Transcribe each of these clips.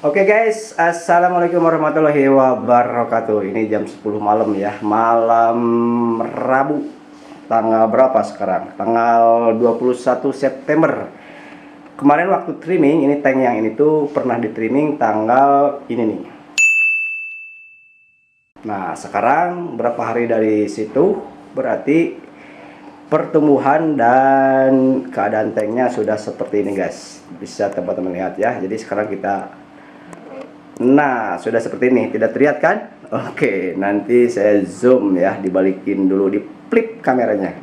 Oke guys, assalamualaikum warahmatullahi wabarakatuh. Ini jam 10 malam ya, malam Rabu. Tanggal berapa sekarang? Tanggal 21 September. Kemarin waktu trimming, ini tank yang ini tuh pernah di trimming tanggal ini nih. Nah sekarang berapa hari dari situ, berarti pertumbuhan dan keadaan tanknya sudah seperti ini guys. Bisa teman-teman lihat ya. Jadi sekarang kita sudah seperti ini, tidak terlihat kan? Oke, nanti saya zoom ya, dibalikin dulu, di flip kameranya.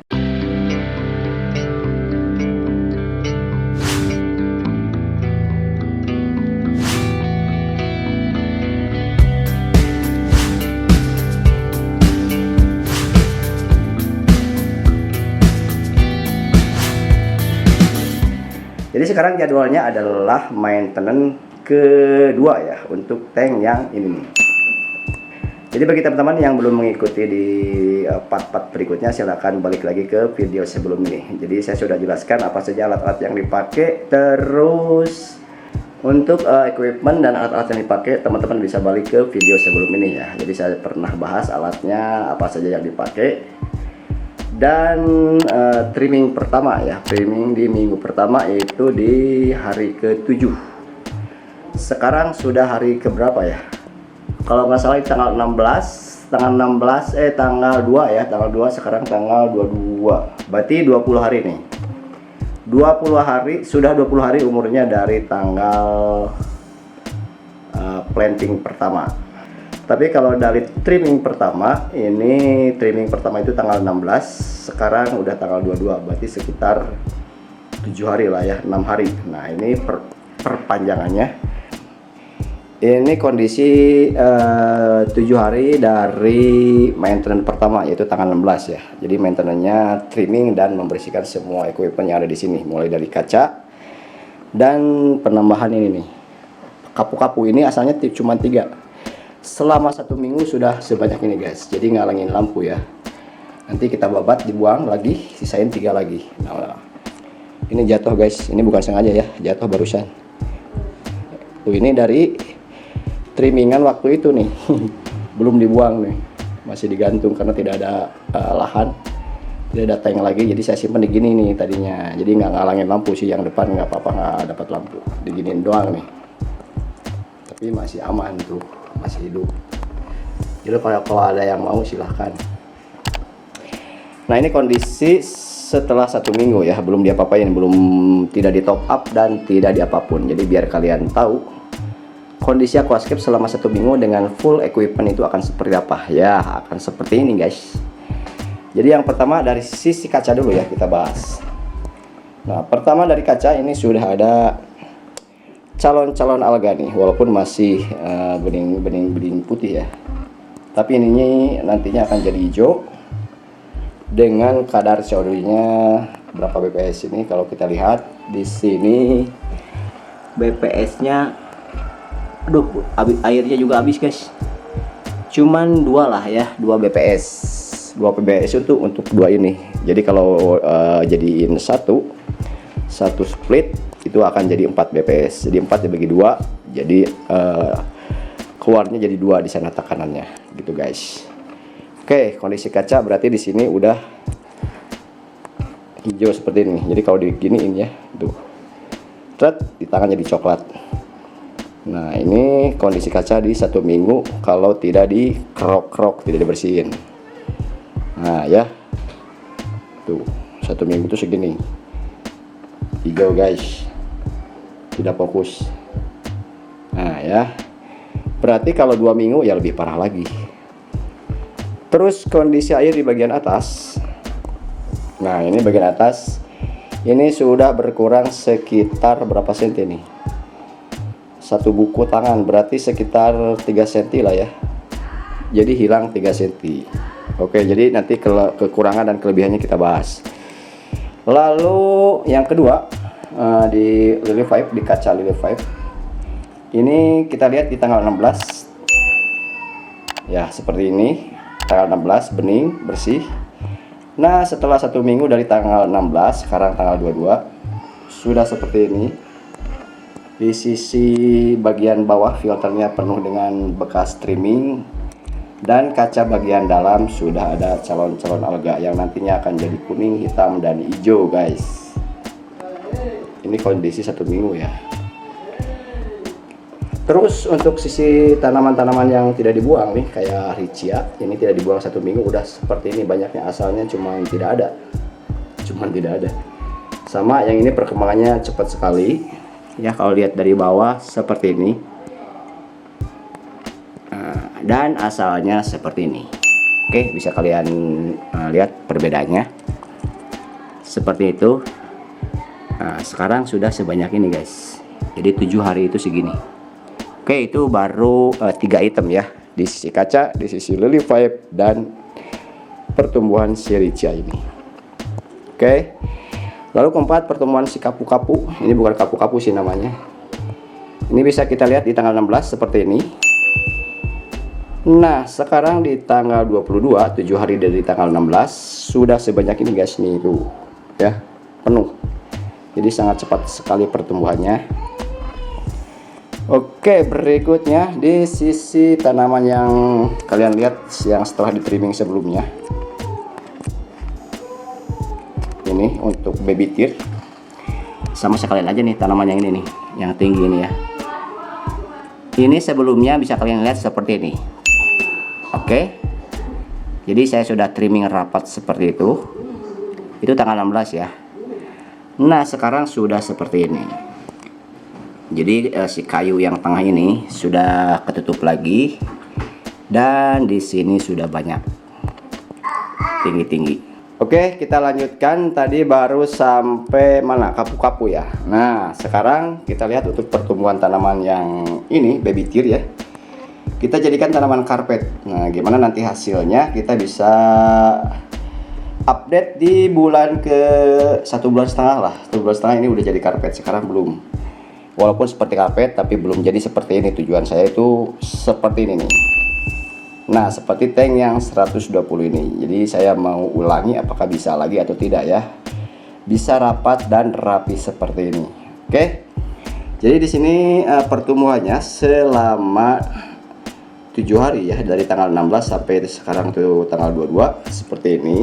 Jadi sekarang jadwalnya adalah maintenance kedua ya untuk tank yang ini nih. Jadi bagi teman-teman yang belum mengikuti di part-part berikutnya, silahkan balik lagi ke video sebelum ini. Jadi saya sudah jelaskan apa saja alat-alat yang dipakai, terus untuk equipment dan alat-alat yang dipakai, teman-teman bisa balik ke video sebelum ini ya. Jadi saya pernah bahas alatnya apa saja yang dipakai. Dan trimming pertama ya, trimming di minggu pertama yaitu di hari ke-7. Sekarang sudah hari keberapa ya? Kalau nggak salah tanggal 16, tanggal 2 ya, tanggal 2, sekarang tanggal 22. Berarti 20 hari nih. 20 hari, sudah 20 hari umurnya dari tanggal planting pertama. Tapi kalau dari trimming pertama, ini trimming pertama itu tanggal 16, sekarang udah tanggal 22, berarti sekitar 7 hari lah ya, 6 hari. Nah, ini perpanjangannya. Ini kondisi 7 hari dari maintenance pertama, yaitu tanggal 16 ya. Jadi maintenance-nya trimming dan membersihkan semua equipment yang ada di sini, mulai dari kaca dan penambahan ini nih. Kapu-kapu ini asalnya cuma 3. Selama 1 minggu sudah sebanyak ini guys. Jadi ngalangin lampu ya. Nanti kita babat, dibuang lagi, sisain 3 lagi. Nah, ini jatuh guys. Ini bukan sengaja ya, jatuh barusan. Tuh, ini dari trimmingan waktu itu nih. Belum dibuang nih, masih digantung karena tidak ada lahan, tidak ada tank lagi. Jadi saya simpan di gini nih tadinya, jadi nggak ngalangin lampu sih. Yang depan nggak apa-apa, nggak dapat lampu, diginiin doang nih, tapi masih aman tuh, masih hidup. Jadi kalau ada yang mau silahkan. Nah, ini kondisi setelah 1 minggu ya, belum diapa-apain, belum, tidak di top up dan tidak di apapun. Jadi biar kalian tahu kondisi aquascape selama 1 minggu dengan full equipment itu akan seperti apa ya. Akan seperti ini guys. Jadi yang pertama dari sisi kaca dulu ya, kita bahas. Nah, pertama dari kaca ini sudah ada calon-calon alga nih, walaupun masih bening putih ya, tapi ini nantinya akan jadi hijau dengan kadar CO2-nya berapa bps ini. Kalau kita lihat di sini bps-nya, aduh, airnya juga habis guys. Cuman 2 lah ya, 2 bps. 2 bps itu untuk 2 ini. Jadi kalau jadiin satu split itu akan jadi 4 bps. Jadi 4 dibagi 2, jadi keluarnya jadi 2 di sana tekanannya gitu guys. Oke, kondisi kaca berarti di sini udah hijau seperti ini. Jadi kalau diginiin ya, tuh, di tangan jadi coklat. Nah, ini kondisi kaca di 1 minggu kalau tidak di krok, tidak dibersihin. Nah ya, tuh 1 minggu tuh segini, hijau guys, tidak fokus. Nah ya, berarti kalau 2 minggu ya lebih parah lagi. Terus kondisi air di bagian atas. Nah, ini bagian atas ini sudah berkurang sekitar berapa senti nih? 1 buku tangan, berarti sekitar 3 cm lah ya. Jadi hilang 3 cm. Oke, jadi nanti kekurangan dan kelebihannya kita bahas. Lalu yang kedua, di Lily 5, di kaca Lily 5 ini kita lihat di tanggal 16 ya, seperti ini. Tanggal 16 bening, bersih. Nah, setelah 1 minggu dari tanggal 16, sekarang tanggal 22, sudah seperti ini. Di sisi bagian bawah filternya penuh dengan bekas trimming, dan kaca bagian dalam sudah ada calon-calon alga yang nantinya akan jadi kuning, hitam, dan hijau guys. Ini kondisi 1 minggu ya. Terus untuk sisi tanaman-tanaman yang tidak dibuang nih, kayak Riccia, ini tidak dibuang 1 minggu udah seperti ini banyaknya, asalnya cuman tidak ada. Sama yang ini perkembangannya cepat sekali ya, kalau lihat dari bawah seperti ini, dan asalnya seperti ini. Oke, bisa kalian lihat perbedaannya seperti itu. Nah, sekarang sudah sebanyak ini guys, jadi 7 hari itu segini. Oke, itu baru 3 item ya, di sisi kaca, di sisi lily vibe, dan pertumbuhan si Riccia ini. Oke, lalu keempat, pertumbuhan si kapu-kapu. Ini bukan kapu-kapu sih namanya. Ini bisa kita lihat di tanggal 16 seperti ini. Nah, sekarang di tanggal 22, 7 hari dari tanggal 16, sudah sebanyak ini guys nih tuh ya, penuh. Jadi sangat cepat sekali pertumbuhannya. Oke, berikutnya di sisi tanaman yang kalian lihat yang setelah di trimming sebelumnya. Ini untuk baby tear. Sama sekalian aja nih tanaman yang ini nih, yang tinggi ini ya. Ini sebelumnya bisa kalian lihat seperti ini. Oke. Jadi saya sudah trimming rapat seperti itu. Itu tanggal 16 ya. Nah, sekarang sudah seperti ini. Jadi si kayu yang tengah ini sudah ketutup lagi, dan di sini sudah banyak tinggi-tinggi. Oke, kita lanjutkan. Tadi baru sampai mana? Kapu-kapu ya. Nah, sekarang kita lihat untuk pertumbuhan tanaman yang ini baby tear ya. Kita jadikan tanaman karpet. Nah, gimana nanti hasilnya kita bisa update di bulan ke 1,5 bulan lah. 1,5 bulan ini udah jadi karpet, sekarang belum. Walaupun seperti karpet tapi belum jadi seperti ini. Tujuan saya itu seperti ini nih. Nah, seperti tank yang 120 ini. Jadi saya mau ulangi apakah bisa lagi atau tidak ya. Bisa rapat dan rapi seperti ini. Oke. Jadi di sini pertumbuhannya selama 7 hari ya, dari tanggal 16 sampai sekarang tuh tanggal 22 seperti ini.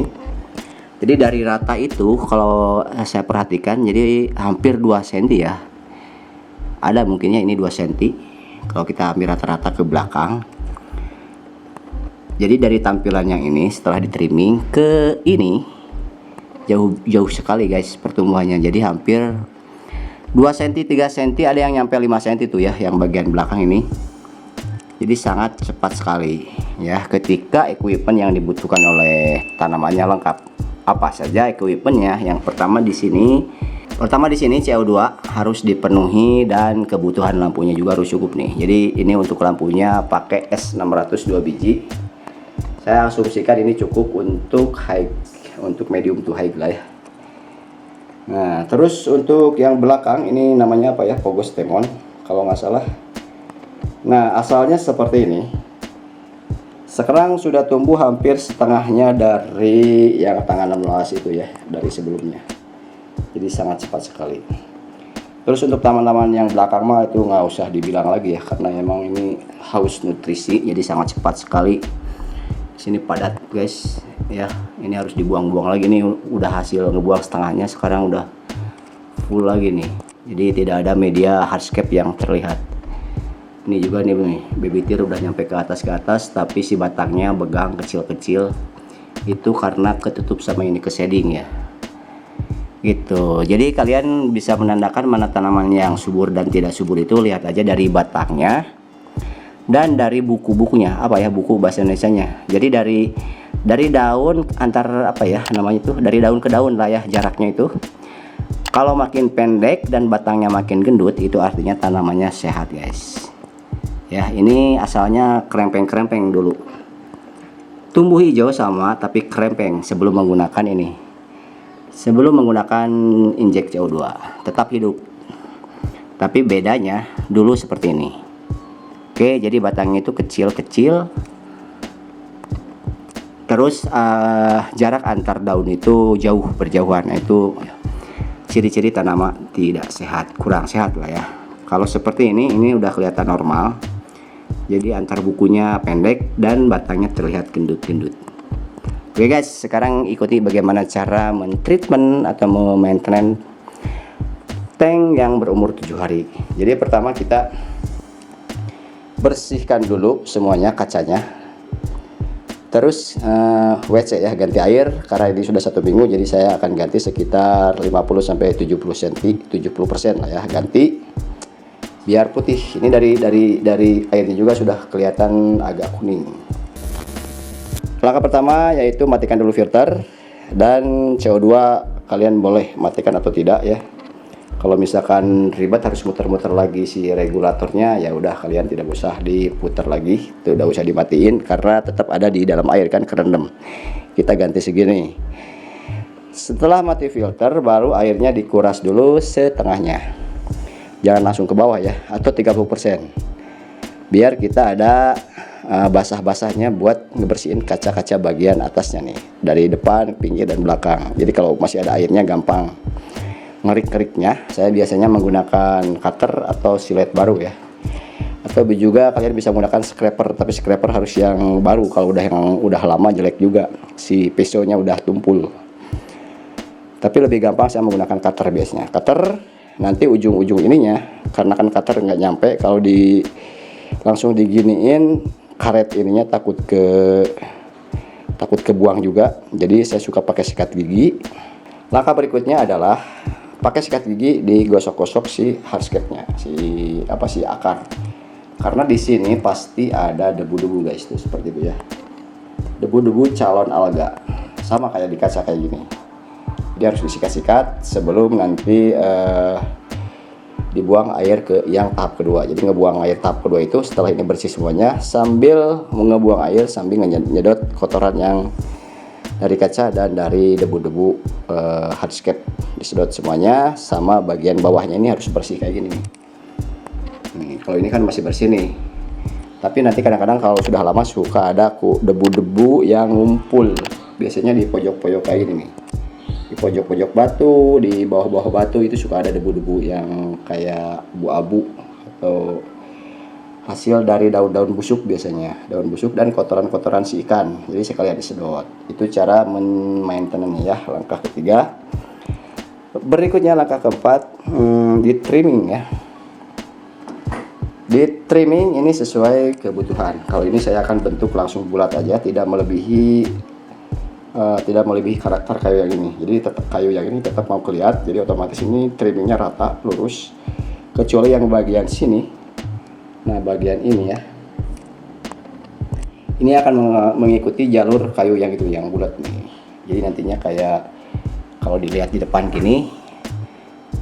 Jadi dari rata itu kalau saya perhatikan jadi hampir 2 cm ya. Ada mungkinnya ini 2 cm kalau kita ambil rata-rata ke belakang. Jadi dari tampilan yang ini setelah di trimming ke ini jauh sekali guys pertumbuhannya. Jadi hampir 2 cm, 3 cm, ada yang nyampe 5 cm tuh ya, yang bagian belakang ini. Jadi sangat cepat sekali ya, ketika equipment yang dibutuhkan oleh tanamannya lengkap. Apa saja equipmentnya? Yang pertama di sini CO2 harus dipenuhi, dan kebutuhan lampunya juga harus cukup nih. Jadi ini untuk lampunya pakai S600 2 biji. Saya asumsikan ini cukup untuk medium to high lah ya. Nah, terus untuk yang belakang ini namanya apa ya? Pogostemon kalau nggak salah. Nah, asalnya seperti ini. Sekarang sudah tumbuh hampir setengahnya dari yang tanggal 16 itu ya, dari sebelumnya. Jadi sangat cepat sekali. Terus untuk tanaman-tanaman yang belakang mah itu nggak usah dibilang lagi ya, karena emang ini haus nutrisi, jadi sangat cepat sekali. Sini padat guys ya, ini harus dibuang-buang lagi nih. Udah hasil ngebuang setengahnya, sekarang udah full lagi nih. Jadi tidak ada media hardscape yang terlihat. Ini juga nih baby tear udah nyampe ke atas, tapi si batangnya begang kecil-kecil. Itu karena ketutup sama ini ke shading ya. Gitu. Jadi kalian bisa menandakan mana tanaman yang subur dan tidak subur itu lihat aja dari batangnya dan dari buku-bukunya. Apa ya buku bahasa Indonesianya? Jadi dari daun antar apa ya namanya itu, dari daun ke daun lah ya jaraknya itu. Kalau makin pendek dan batangnya makin gendut itu artinya tanamannya sehat guys. Ya, ini asalnya krempeng-krempeng dulu. Tumbuh hijau sama tapi krempeng sebelum menggunakan ini. Sebelum menggunakan injek CO2 tetap hidup, tapi bedanya dulu seperti ini. Oke, jadi batangnya itu kecil-kecil, terus jarak antar daun itu berjauhan. Nah, itu ciri-ciri tanaman tidak sehat, kurang sehat lah ya. Kalau seperti ini udah kelihatan normal. Jadi antar bukunya pendek dan batangnya terlihat gendut-gendut. Oke guys, sekarang ikuti bagaimana cara mentreatment atau memaintenance tank yang berumur 7 hari. Jadi pertama kita bersihkan dulu semuanya kacanya. Terus WC ya, ganti air karena ini sudah 1 minggu, jadi saya akan ganti sekitar 50 sampai 70 cm, 70% lah ya, ganti biar putih. Ini dari airnya juga sudah kelihatan agak kuning. Langkah pertama yaitu matikan dulu filter, dan CO2 kalian boleh matikan atau tidak ya. Kalau misalkan ribet harus muter-muter lagi si regulatornya, ya udah kalian tidak usah diputar lagi, tidak usah dimatiin karena tetap ada di dalam air kan, kerendam. Kita ganti segini. Setelah mati filter, baru airnya dikuras dulu setengahnya. Jangan langsung ke bawah ya, atau 30%. Biar kita ada basah-basahnya buat ngebersihin kaca-kaca bagian atasnya nih, dari depan, pinggir, dan belakang. Jadi kalau masih ada airnya gampang ngerik-ngeriknya. Saya biasanya menggunakan cutter atau silet baru ya, atau juga kalian bisa menggunakan scraper, tapi scraper harus yang baru. Kalau yang udah lama jelek juga, si pisaunya udah tumpul. Tapi lebih gampang saya menggunakan cutter biasanya. Cutter nanti ujung-ujung ininya, karena kan cutter nggak nyampe, kalau langsung diginiin karet ininya takut kebuang juga. Jadi saya suka pakai sikat gigi. Langkah berikutnya adalah pakai sikat gigi digosok-gosok si hardscape-nya, si akar. Karena di sini pasti ada debu-debu guys, tuh seperti itu ya. Debu-debu calon alga. Sama kayak di kaca kayak gini. Dia harus disikat-sikat sebelum nanti dibuang air ke yang tahap kedua. Jadi ngebuang air tahap kedua itu setelah ini bersih semuanya, sambil ngebuang air sambil nyedot kotoran yang dari kaca dan dari debu-debu hardscape. Disedot semuanya, sama bagian bawahnya ini harus bersih kayak gini nih. Kalau ini kan masih bersih nih, tapi nanti kadang-kadang kalau sudah lama suka ada debu-debu yang ngumpul. Biasanya di pojok-pojok kayak gini nih, di pojok-pojok batu, di bawah-bawah batu itu suka ada debu-debu yang kayak abu-abu atau hasil dari daun-daun busuk, biasanya daun busuk dan kotoran-kotoran si ikan. Jadi sekalian disedot. Itu cara maintenance ya. Langkah ketiga. Berikutnya langkah keempat, di trimming ya. Di trimming ini sesuai kebutuhan. Kalau ini saya akan bentuk langsung bulat aja, tidak melebihi karakter kayu yang ini. Jadi tetap kayu yang ini tetap mau kelihatan. Jadi otomatis ini trimmingnya rata, lurus. Kecuali yang bagian sini. Nah bagian ini ya, ini akan mengikuti jalur kayu yang itu, yang bulat nih. Jadi nantinya kayak kalau dilihat di depan gini,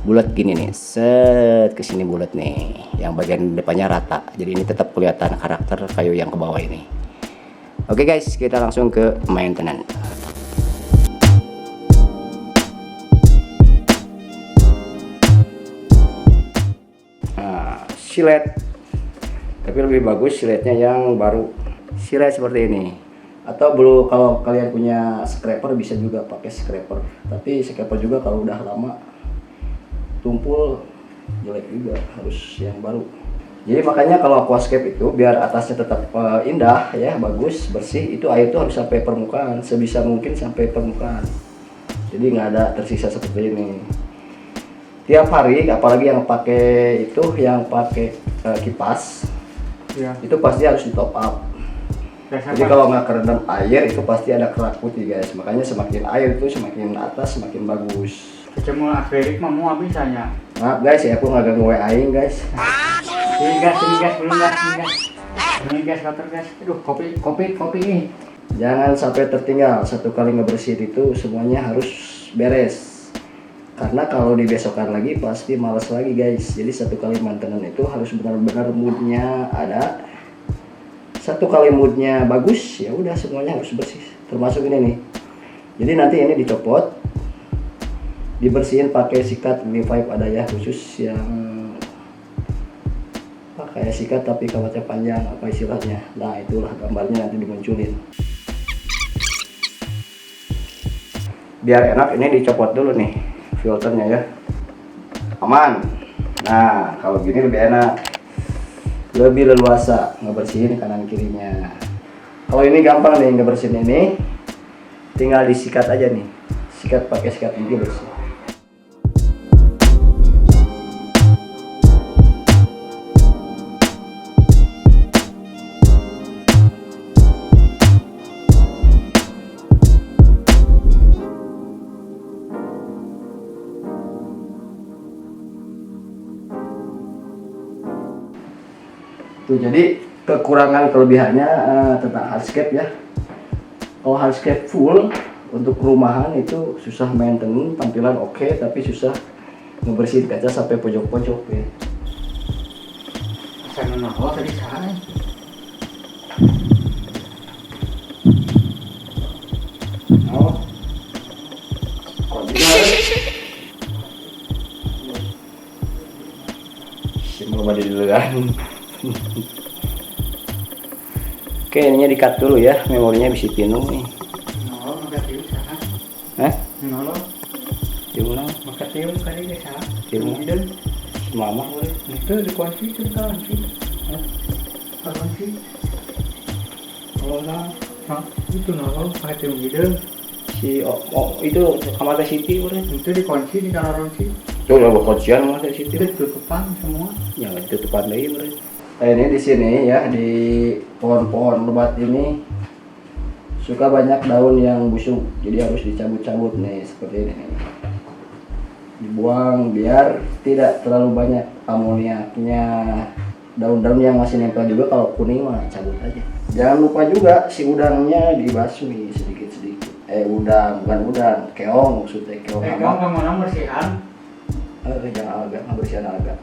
bulat gini nih, set ke sini bulat nih, yang bagian depannya rata. Jadi ini tetap kelihatan karakter kayu yang ke bawah ini. Oke guys, kita langsung ke maintenance. Nah, silet, tapi lebih bagus siletnya yang baru, silet seperti ini. Atau kalau kalian punya scraper bisa juga pakai scraper, tapi scraper juga kalau udah lama tumpul jelek juga, harus yang baru. Jadi makanya kalau aquascape itu biar atasnya tetap indah ya, bagus, bersih, itu air itu harus sampai permukaan, sebisa mungkin sampai permukaan. Jadi nggak ada tersisa seperti ini. Tiap hari, apalagi yang pakai kipas, ya, itu pasti harus di top up. Jadi kalau nggak kerendam air itu pasti ada kerak putih guys. Makanya semakin air itu semakin atas semakin bagus. Kecemul akrilik mah mau bisanya. Maaf guys ya, aku nggak ganggu aing guys. Ini gas belum gas. Ini gas kotor guys. Aduh kopi nih. Jangan sampai tertinggal. Satu kali ngebersihin itu semuanya harus beres. Karena kalau dibesokkan lagi pasti males lagi guys. Jadi satu kali maintenance itu harus benar-benar moodnya ada. Satu kali moodnya bagus, ya udah semuanya harus bersih, termasuk ini nih. Jadi nanti ini dicopot, dibersihin pakai sikat V5 ada ya, khusus yang kayak sikat tapi kawatnya panjang, apa istilahnya. Nah itulah gambarnya nanti dimunculin. Biar enak ini dicopot dulu nih filternya ya. Aman. Nah, kalau gini lebih enak, lebih leluasa ngebersihin kanan kirinya. Kalau ini gampang nih ngebersihin ini, tinggal disikat aja nih, sikat pakai sikat gigi bersih. Tuh, jadi kekurangan kelebihannya tentang hardscape ya. Kalau hardscape full untuk rumahan itu susah maintenance, tampilan oke, tapi susah ngebersihin kaca sampai pojok-pojok ya. Saya nol tadi salah. Oh, kok juga? Simpel banget dulu kan. Oke, ininya di-cut dulu ya, memorinya bisa pinung nih. Nol maka tiung salah. Hah? Nol Diulang, maka tiung kali dia salah. Tiung. Dan mama boleh. itu dikunci itu kunci. Kunci. Kalau nah, Itu nol pakai tiung hidung. si itu kamar Siti boleh. Itu dikunci di kamar kunci. Tuh lah kuncian kamar Siti. Itu tutupan semua. Ya ditutupan lagi boleh. Nah, ini di sini ya, di pohon-pohon lebat ini suka banyak daun yang busuk, jadi harus dicabut-cabut nih seperti ini nih. Dibuang biar tidak terlalu banyak amoniaknya. Daun-daun yang masih nempel juga kalau kuning mah cabut aja. Jangan lupa juga si udangnya dibasmi sedikit-sedikit. Bukan udang, keong maksudnya, keong Kamu kamu bersihan. jangan agak, bersihan agak.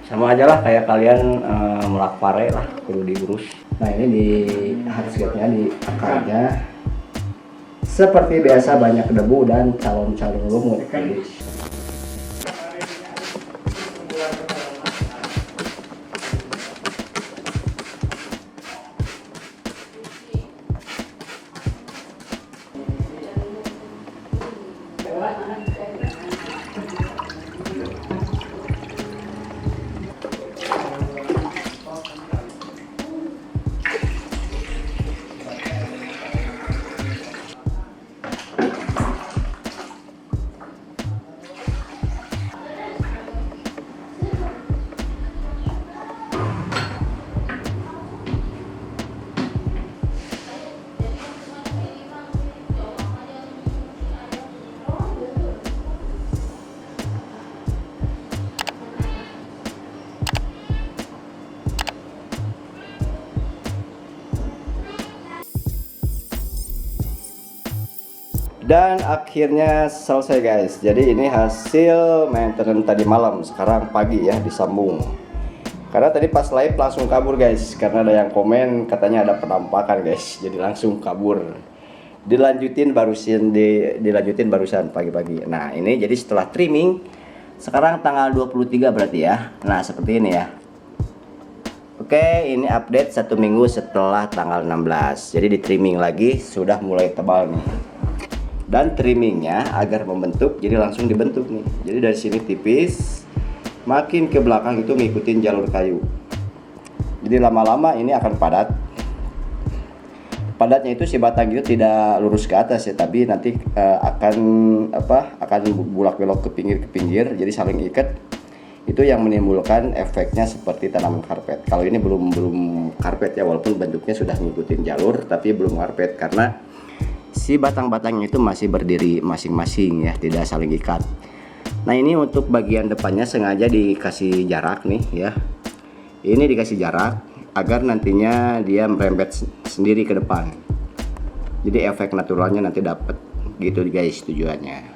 Sama aja lah kayak kalian melak pare lah, perlu diurus. Nah, ini di hardscape-nya, di akarnya seperti biasa banyak debu dan calon-calon lumut. Jadi, dan akhirnya selesai guys. Jadi ini hasil maintenance tadi malam, sekarang pagi ya disambung. Karena tadi pas live langsung kabur guys, karena ada yang komen katanya ada penampakan guys, jadi langsung kabur. Dilanjutin barusan pagi-pagi. Nah, ini jadi setelah trimming, sekarang tanggal 23 berarti ya. Nah, seperti ini ya. Oke, ini update 1 minggu setelah tanggal 16. Jadi di trimming lagi, sudah mulai tebal nih. Dan trimmingnya agar membentuk, jadi langsung dibentuk nih. Jadi dari sini tipis, makin ke belakang itu ngikutin jalur kayu. Jadi lama-lama ini akan padat. Padatnya itu si batang itu tidak lurus ke atas ya, tapi nanti akan bulak belok ke pinggir, jadi saling ikat. Itu yang menimbulkan efeknya seperti tanaman karpet. Kalau ini belum karpet ya, walaupun bentuknya sudah ngikutin jalur, tapi belum karpet karena si batang-batangnya itu masih berdiri masing-masing ya, tidak saling ikat. Nah, ini untuk bagian depannya sengaja dikasih jarak nih ya. Ini dikasih jarak agar nantinya dia merembet sendiri ke depan. Jadi efek naturalnya nanti dapat gitu guys tujuannya.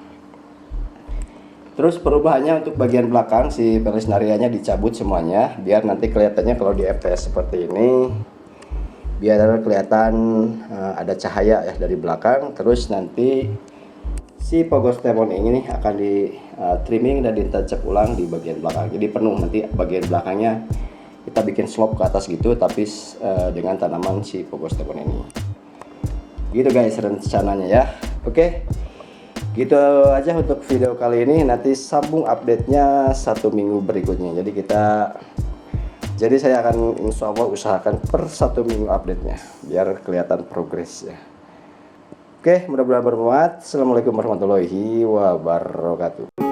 Terus perubahannya untuk bagian belakang si perisnarianya dicabut semuanya biar nanti kelihatannya kalau di FTS seperti ini, biar kelihatan ada cahaya ya dari belakang. Terus nanti si pogostemon ini akan di trimming dan ditancap ulang di bagian belakang. Jadi penuh nanti bagian belakangnya kita bikin slope ke atas gitu, tapi dengan tanaman si pogostemon ini. Gitu guys rencananya ya. Oke. Gitu aja untuk video kali ini. Nanti sambung update-nya 1 minggu berikutnya. Jadi saya akan insya Allah usahakan per 1 minggu update-nya biar kelihatan progresnya. Oke, mudah-mudahan bermanfaat. Assalamualaikum warahmatullahi wabarakatuh.